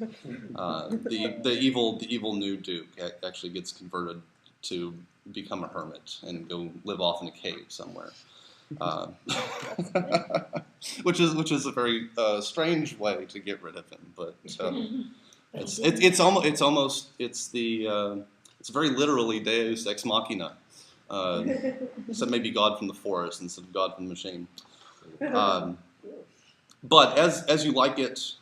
The evil new Duke actually gets converted to become a hermit and go live off in a cave somewhere, uh, which is a very strange way to get rid of him. But it's very literally Deus ex machina. Uh, so maybe God from the forest instead of God from the machine. Um, but as you like it,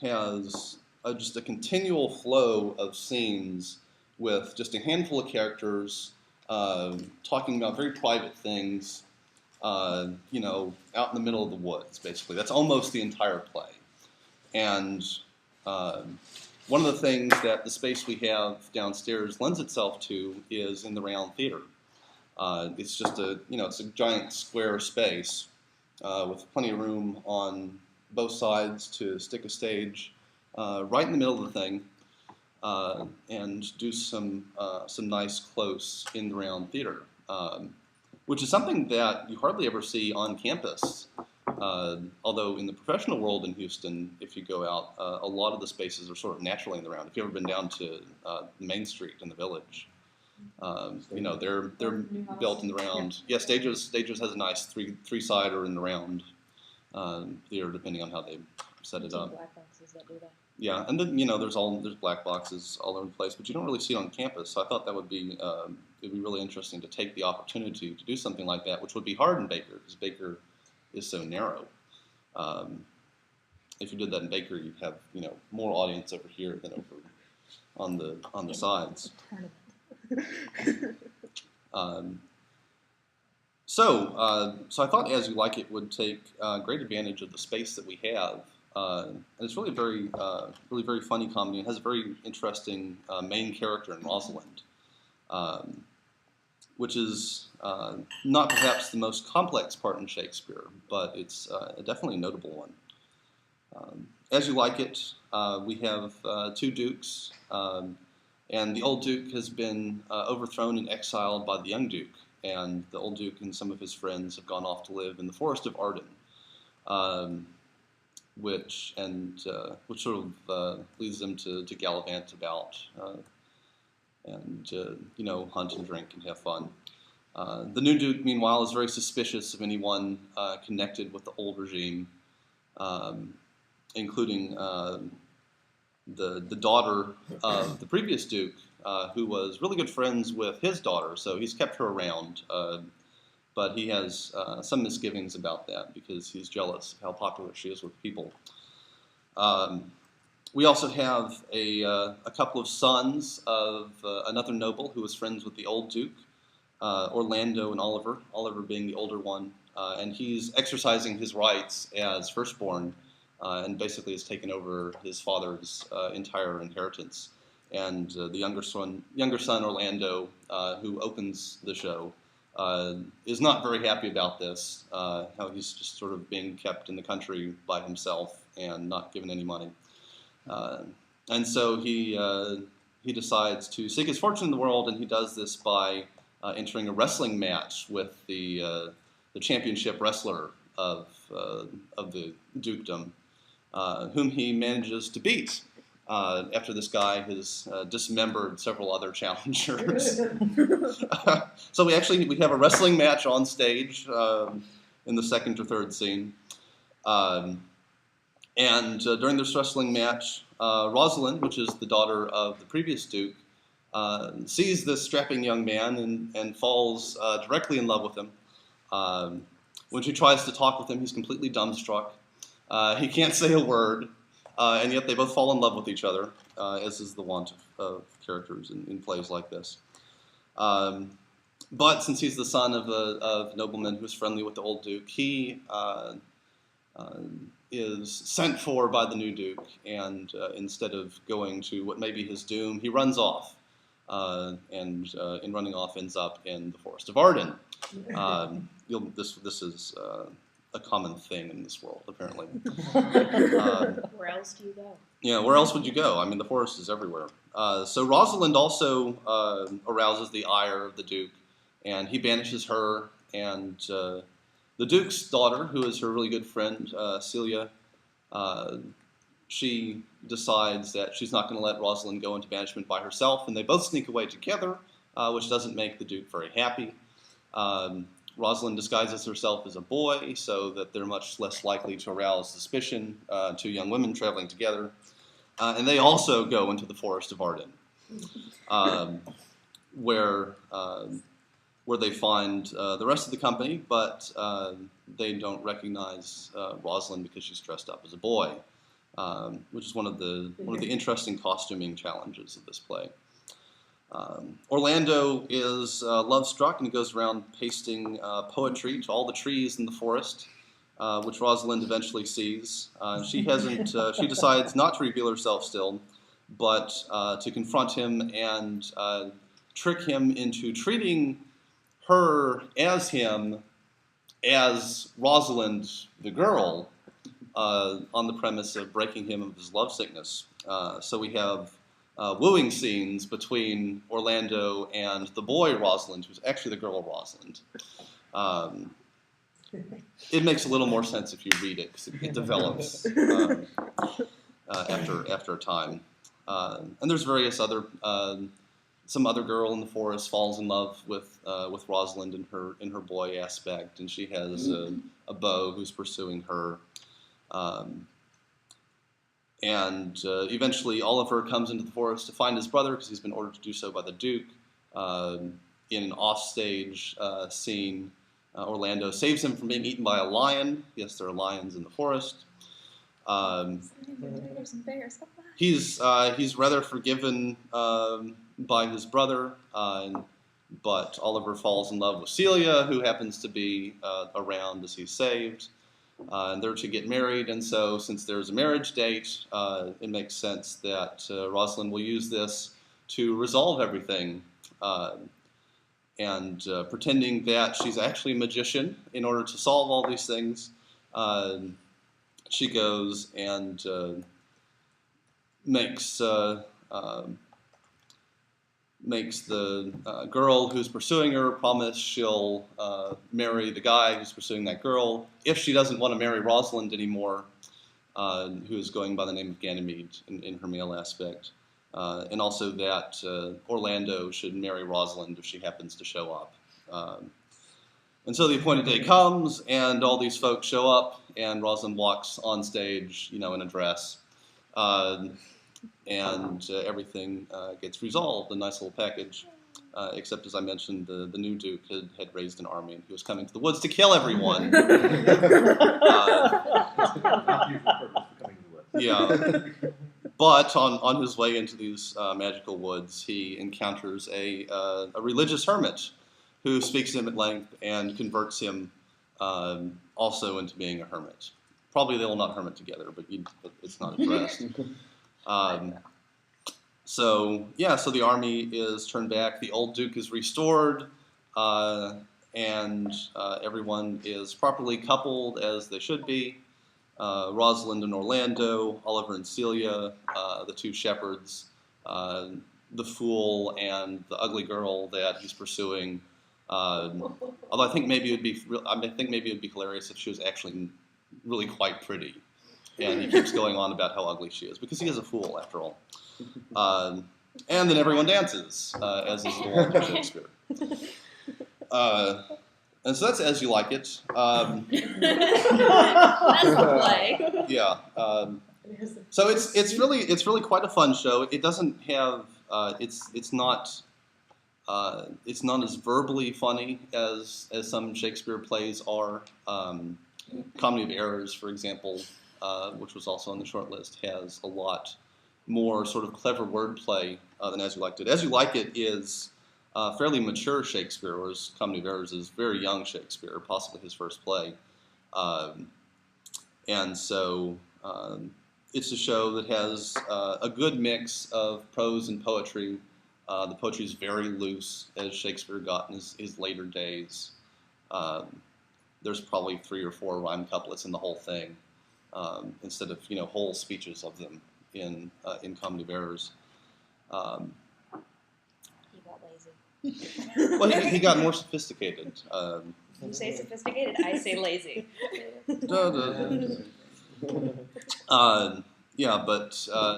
has just a continual flow of scenes with just a handful of characters talking about very private things, out in the middle of the woods, basically. That's almost the entire play. And uh, one of the things that the space we have downstairs lends itself to is in the Round Theater. It's just it's a giant square space with plenty of room on both sides to stick a stage right in the middle of the thing and do some nice close in the round theater, which is something that you hardly ever see on campus. Although in the professional world in Houston, if you go out, a lot of the spaces are sort of naturally in the round. If you've ever been down to Main Street in the Village, they're built in the round. Yeah, Stages has a nice three-sider in the round theater, depending on how they set it up. Black boxes that do that. Yeah, and then there's black boxes all over the place, but you don't really see it on campus. So I thought that would be it'd be really interesting to take the opportunity to do something like that, which would be hard in Baker because Baker is so narrow. If you did that in Baker, you'd have more audience over here than over on the sides. So I thought As You Like It would take great advantage of the space that we have. And it's really really very funny comedy. It has a very interesting main character in Rosalind, which is not perhaps the most complex part in Shakespeare, but it's definitely a notable one. As You Like It, we have two dukes, and the old duke has been overthrown and exiled by the young duke, and the old duke and some of his friends have gone off to live in the forest of Arden. Which sort of leads them to gallivant about and hunt and drink and have fun. The new duke, meanwhile, is very suspicious of anyone connected with the old regime, including the daughter of the previous duke, who was really good friends with his daughter, so he's kept her around. But he has some misgivings about that because he's jealous of how popular she is with people. We also have a couple of sons of another noble who was friends with the old duke, Orlando and Oliver, Oliver being the older one. And he's exercising his rights as firstborn and basically has taken over his father's entire inheritance. And the younger son Orlando, who opens the show, is not very happy about this, how he's just sort of being kept in the country by himself and not given any money. And so he decides to seek his fortune in the world, and he does this by entering a wrestling match with the championship wrestler of the dukedom, whom he manages to beat. After this guy has dismembered several other challengers. So we have a wrestling match on stage in the second or third scene. And during this wrestling match, Rosalind, which is the daughter of the previous duke, sees this strapping young man and falls directly in love with him. When she tries to talk with him, he's completely dumbstruck. He can't say a word. And yet they both fall in love with each other, as is the wont of characters in plays like this. But since he's the son of a nobleman who's friendly with the old duke, he is sent for by the new duke, and instead of going to what may be his doom, he runs off, and in running off ends up in the forest of Arden. This is a common thing in this world, apparently. Where else do you go? Yeah, where else would you go? I mean, the forest is everywhere. So Rosalind also arouses the ire of the Duke, and he banishes her, and the Duke's daughter, who is her really good friend, Celia, she decides that she's not going to let Rosalind go into banishment by herself, and they both sneak away together, which doesn't make the Duke very happy. Rosalind disguises herself as a boy so that they're much less likely to arouse suspicion to young women traveling together. And they also go into the Forest of Arden, where they find the rest of the company, but they don't recognize Rosalind because she's dressed up as a boy, which is one of the interesting costuming challenges of this play. Orlando is love-struck and goes around pasting poetry to all the trees in the forest, which Rosalind eventually sees. She decides not to reveal herself still, but to confront him and trick him into treating her as him, as Rosalind the girl, on the premise of breaking him of his lovesickness. So we have wooing scenes between Orlando and the boy Rosalind, who's actually the girl Rosalind. It makes a little more sense if you read it, because it develops after a time. And there's various other, some other girl in the forest falls in love with Rosalind in her boy aspect, and she has a beau who's pursuing her. And eventually Oliver comes into the forest to find his brother because he's been ordered to do so by the Duke. In an offstage scene, Orlando saves him from being eaten by a lion. Yes, there are lions in the forest. He's rather forgiven by his brother, but Oliver falls in love with Celia, who happens to be around as he's saved. And they're to get married, and so since there's a marriage date, it makes sense that Rosalind will use this to resolve everything, and pretending that she's actually a magician in order to solve all these things, she goes and makes the girl who's pursuing her promise she'll marry the guy who's pursuing that girl if she doesn't want to marry Rosalind anymore, who is going by the name of Ganymede in her male aspect. And also that Orlando should marry Rosalind if she happens to show up. And so the appointed day comes, and all these folks show up, and Rosalind walks on stage, in a dress. And everything gets resolved, a nice little package, except, as I mentioned, the new Duke had raised an army, and he was coming to the woods to kill everyone. Yeah. But on his way into these magical woods, he encounters a religious hermit who speaks to him at length and converts him also into being a hermit. Probably they will not hermit together, but it's not addressed. So the army is turned back, the old Duke is restored, and everyone is properly coupled as they should be. Rosalind and Orlando, Oliver and Celia, the two shepherds, the fool and the ugly girl that he's pursuing. Although I think maybe it would be hilarious if she was actually really quite pretty. And he keeps going on about how ugly she is, because he is a fool, after all. And then everyone dances, as is the law of Shakespeare. And so that's As You Like It. That's the play. Yeah. So it's really quite a fun show. It doesn't have it's not as verbally funny as some Shakespeare plays are. Comedy of Errors, for example, which was also on the short list, has a lot more sort of clever wordplay than As You Like It. As You Like It is fairly mature Shakespeare, whereas Comedy of Errors is very young Shakespeare, possibly his first play. And so it's a show that has a good mix of prose and poetry. The poetry is very loose, as Shakespeare got in his later days. There's probably 3 or 4 rhyme couplets in the whole thing, instead of whole speeches of them in Comedy of Errors. He got lazy. Well, he got more sophisticated. You say sophisticated, I say lazy. Yeah, but